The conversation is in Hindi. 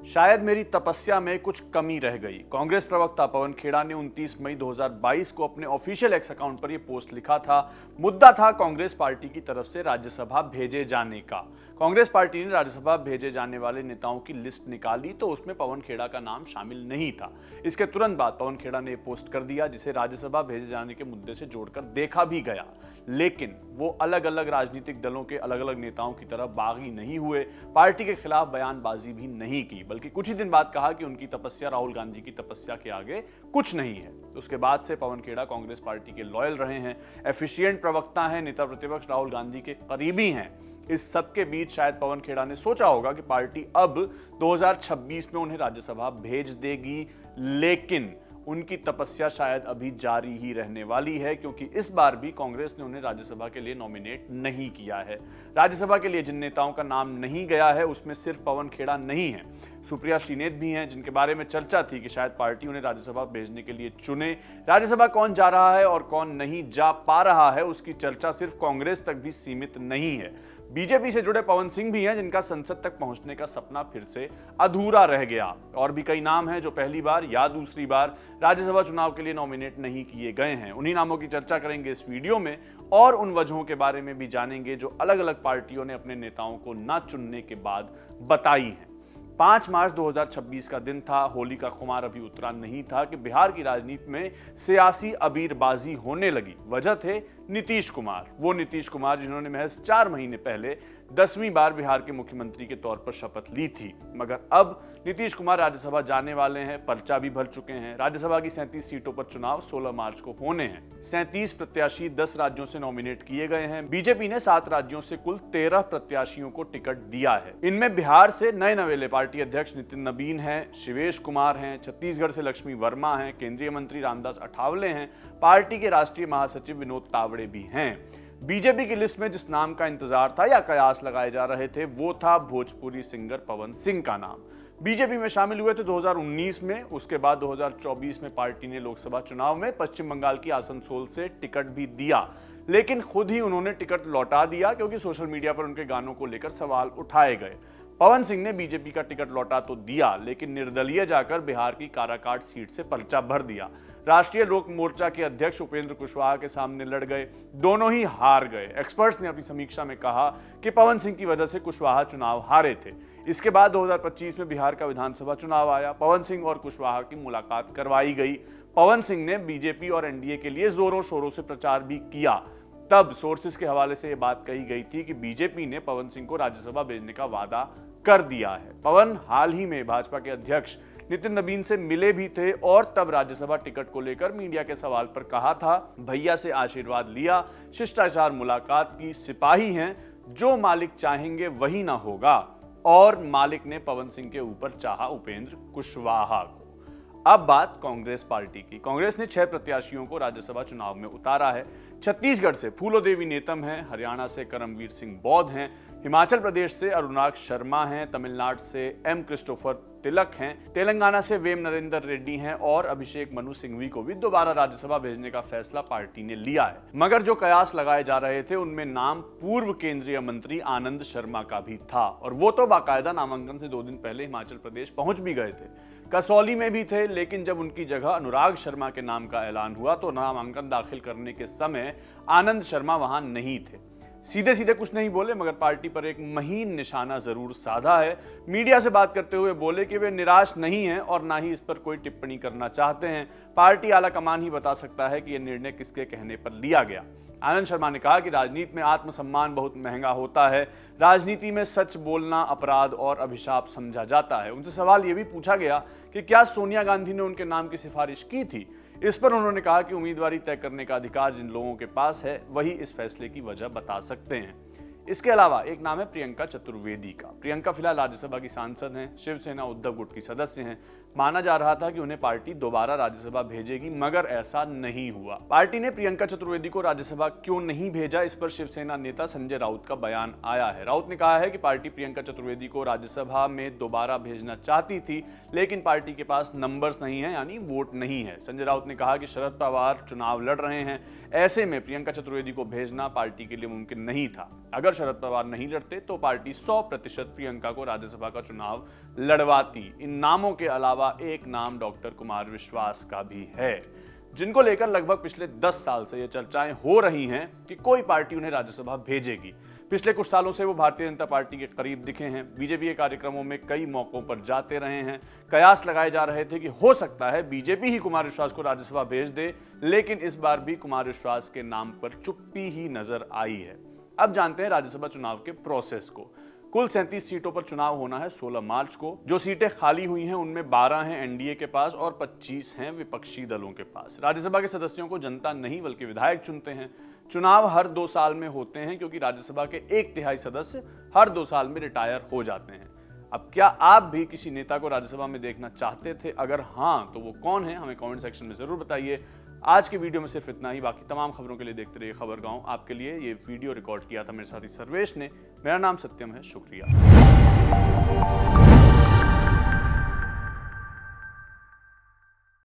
शायद मेरी तपस्या में कुछ कमी रह गई। कांग्रेस प्रवक्ता पवन खेड़ा ने 29 मई 2022 को अपने ऑफिशियल एक्स अकाउंट पर यह पोस्ट लिखा था। मुद्दा था कांग्रेस पार्टी की तरफ से राज्यसभा भेजे जाने का। कांग्रेस पार्टी ने राज्यसभा भेजे जाने वाले नेताओं की लिस्ट निकाली तो उसमें पवन खेड़ा का नाम शामिल नहीं था। इसके तुरंत बाद पवन खेड़ा ने पोस्ट कर दिया, जिसे राज्यसभा भेजे जाने के मुद्दे से जोड़कर देखा भी गया। लेकिन वो अलग अलग राजनीतिक दलों के अलग अलग नेताओं की तरह बागी नहीं हुए, पार्टी के खिलाफ बयानबाजी भी नहीं की, बल्कि कुछ ही दिन बाद कहा कि उनकी तपस्या राहुल गांधी की तपस्या के आगे कुछ नहीं है। उसके बाद से पवन खेड़ा कांग्रेस पार्टी के लॉयल रहे हैं, एफिशिएंट प्रवक्ता हैं, नेता प्रतिपक्ष राहुल गांधी के करीबी हैं। इस सबके बीच शायद पवन खेड़ा ने सोचा होगा कि पार्टी अब 2026 में उन्हें राज्यसभा भेज देगी, लेकिन उनकी तपस्या शायद अभी जारी ही रहने वाली है, क्योंकि इस बार भी कांग्रेस ने उन्हें राज्यसभा के लिए नॉमिनेट नहीं किया है। राज्यसभा के लिए जिन नेताओं का नाम नहीं गया है उसमें सिर्फ पवन खेड़ा नहीं है, सुप्रिया श्रीनेत भी हैं, जिनके बारे में चर्चा थी कि शायद पार्टी उन्हें राज्यसभा भेजने के लिए चुने। राज्यसभा कौन जा रहा है और कौन नहीं जा पा रहा है उसकी चर्चा सिर्फ कांग्रेस तक भी सीमित नहीं है। बीजेपी से जुड़े पवन सिंह भी हैं, जिनका संसद तक पहुंचने का सपना फिर से अधूरा रह गया। और भी कई नाम हैं जो पहली बार या दूसरी बार राज्यसभा चुनाव के लिए नॉमिनेट नहीं किए गए हैं। उन्हीं नामों की चर्चा करेंगे इस वीडियो में और उन वजहों के बारे में भी जानेंगे जो अलग अलग पार्टियों ने अपने नेताओं को न चुनने के बाद बताई हैं। 5 मार्च 2026 का दिन था। होली का खुमार अभी उतरा नहीं था कि बिहार की राजनीति में सियासी अबीरबाजी होने लगी। वजह थे नीतीश कुमार, वो नीतीश कुमार जिन्होंने महज 4 महीने पहले 10वीं बार बिहार के मुख्यमंत्री के तौर पर शपथ ली थी। मगर अब नीतीश कुमार राज्यसभा जाने वाले हैं, पर्चा भी भर चुके हैं। राज्यसभा की 37 सीटों पर चुनाव 16 मार्च को होने हैं। 37 प्रत्याशी 10 राज्यों से नॉमिनेट किए गए हैं। बीजेपी ने 7 राज्यों से कुल 13 प्रत्याशियों को टिकट दिया है। इनमें बिहार से नए नवेले पार्टी अध्यक्ष नितिन नबीन हैं, शिवेश कुमार हैं, छत्तीसगढ़ से लक्ष्मी वर्मा हैं, केंद्रीय मंत्री रामदास अठावले हैं, पार्टी के राष्ट्रीय महासचिव विनोद तावड़े भी हैं। बीजेपी की लिस्ट में जिस नाम का इंतजार था या कयास लगाए जा रहे थे वो था भोजपुरी सिंगर पवन सिंह का नाम। बीजेपी में शामिल हुए थे 2019 में। उसके बाद 2024 में पार्टी ने लोकसभा चुनाव में पश्चिम बंगाल की आसनसोल से टिकट भी दिया, लेकिन खुद ही उन्होंने टिकट लौटा दिया क्योंकि सोशल मीडिया पर उनके गानों को लेकर सवाल उठाए गए। पवन सिंह ने बीजेपी का टिकट लौटा तो दिया, लेकिन निर्दलीय जाकर बिहार की काराकाट सीट से पर्चा भर दिया। राष्ट्रीय लोक मोर्चा के अध्यक्ष उपेंद्र कुशवाहा के सामने लड़ गए, दोनों ही हार गए। एक्सपर्ट्स ने अपनी समीक्षा में कहा कि पवन सिंह की वजह से कुशवाहा चुनाव हारे थे। इसके बाद 2025 में बिहार का विधानसभा चुनाव आया। पवन सिंह और कुशवाहा की मुलाकात करवाई गई। पवन सिंह ने बीजेपी और एनडीए के लिए जोरों शोरों से प्रचार भी किया। तब सोर्सेस के हवाले से यह बात कही गई थी कि बीजेपी ने पवन सिंह को राज्यसभा भेजने का वादा कर दिया है। पवन हाल ही में भाजपा के अध्यक्ष नितिन नबीन से मिले भी थे और तब राज्यसभा टिकट को लेकर मीडिया के सवाल पर कहा था, भैया से आशीर्वाद लिया, शिष्टाचार मुलाकात की, सिपाही हैं, जो मालिक चाहेंगे वही ना होगा। और मालिक ने पवन सिंह के ऊपर चाहा उपेंद्र कुशवाहा को। अब बात कांग्रेस पार्टी की। कांग्रेस ने 6 प्रत्याशियों को राज्यसभा चुनाव में उतारा है। छत्तीसगढ़ से फूलोदेवी नेतम हैं, हरियाणा से करमवीर सिंह बौद्ध हैं, हिमाचल प्रदेश से अरुणाग शर्मा हैं, तमिलनाडु से एम क्रिस्टोफर तिलक हैं, तेलंगाना से वेम नरेंद्र रेड्डी हैं और अभिषेक मनु सिंघवी को भी दोबारा राज्यसभा भेजने का फैसला पार्टी ने लिया है। मगर जो कयास लगाए जा रहे थे उनमें नाम पूर्व केंद्रीय मंत्री आनंद शर्मा का भी था, और वो तो बाकायदा नामांकन से 2 दिन पहले हिमाचल प्रदेश पहुंच भी गए थे। कसौली में भी थे, लेकिन जब उनकी जगह अनुराग शर्मा के नाम का ऐलान हुआ तो नामांकन दाखिल करने के समय आनंद शर्मा वहां नहीं थे। सीधे सीधे कुछ नहीं बोले, मगर पार्टी पर एक महीन निशाना जरूर साधा है। मीडिया से बात करते हुए बोले कि वे निराश नहीं हैं और ना ही इस पर कोई टिप्पणी करना चाहते हैं। पार्टी आला कमान ही बता सकता है कि यह निर्णय किसके कहने पर लिया गया। आनंद शर्मा ने कहा कि राजनीति में आत्मसम्मान बहुत महंगा होता है। राजनीति में सच बोलना अपराध और अभिशाप समझा जाता है। उनसे सवाल यह भी पूछा गया कि क्या सोनिया गांधी ने उनके नाम की सिफारिश की थी। इस पर उन्होंने कहा कि उम्मीदवारी तय करने का अधिकार जिन लोगों के पास है वही इस फैसले की वजह बता सकते हैं। इसके अलावा एक नाम है प्रियंका चतुर्वेदी का। प्रियंका फिलहाल राज्यसभा की सांसद हैं, शिवसेना उद्धव गुट की सदस्य हैं। माना जा रहा था कि उन्हें पार्टी दोबारा राज्यसभा भेजेगी, मगर ऐसा नहीं हुआ। पार्टी ने प्रियंका चतुर्वेदी को राज्यसभा क्यों नहीं भेजा, इस पर शिवसेना नेता संजय राउत का बयान आया है। राउत ने कहा है कि पार्टी प्रियंका चतुर्वेदी को राज्यसभा में दोबारा भेजना चाहती थी, लेकिन पार्टी के पास नंबर्स नहीं है, यानी वोट नहीं है। संजय राउत ने कहा कि शरद पवार चुनाव लड़ रहे हैं, ऐसे में प्रियंका चतुर्वेदी को भेजना पार्टी के लिए मुमकिन नहीं था। अगर शरद पवार नहीं लड़ते तो पार्टी 100% प्रियंका को राज्यसभा का चुनाव लड़वाती। इन नामों के अलावा एक नाम डॉक्टर कुमार विश्वास का भी है, जिनको लेकर लगभग पिछले 10 साल से ये चर्चाएं हो रही हैं कि कोई पार्टी उन्हें राज्यसभा भेजेगी। पिछले कुछ सालों से वो भारतीय जनता पार्टी के करीब दिखे हैं, बीजेपी के कार्यक्रमों में कई मौकों पर जाते रहे हैं। कयास लगाए जा रहे थे कि हो सकता है बीजेपी ही कुमार विश्वास को राज्यसभा भेज दे, लेकिन इस बार भी कुमार विश्वास के नाम पर चुप्पी ही नजर आई है। अब जानते हैं राज्यसभा चुनाव के प्रोसेस को। कुल 37 सीटों पर चुनाव होना है 16 मार्च को। जो सीटें खाली हुई हैं उनमें 12 हैं एनडीए के पास और 25 हैं विपक्षी दलों के पास। राज्यसभा के सदस्यों को जनता नहीं बल्कि विधायक चुनते हैं। चुनाव हर 2 साल में होते हैं क्योंकि राज्यसभा के 1/3 सदस्य हर 2 साल में रिटायर हो जाते हैं। अब क्या आप भी किसी नेता को राज्यसभा में देखना चाहते थे? अगर हाँ तो वो कौन है, हमें कमेंट सेक्शन में जरूर बताइए। आज के वीडियो में सिर्फ इतना ही। बाकी तमाम खबरों के लिए देखते रहिए खबर गांव। आपके लिए ये वीडियो रिकॉर्ड किया था मेरे साथी सर्वेश ने। मेरा नाम सत्यम है। शुक्रिया।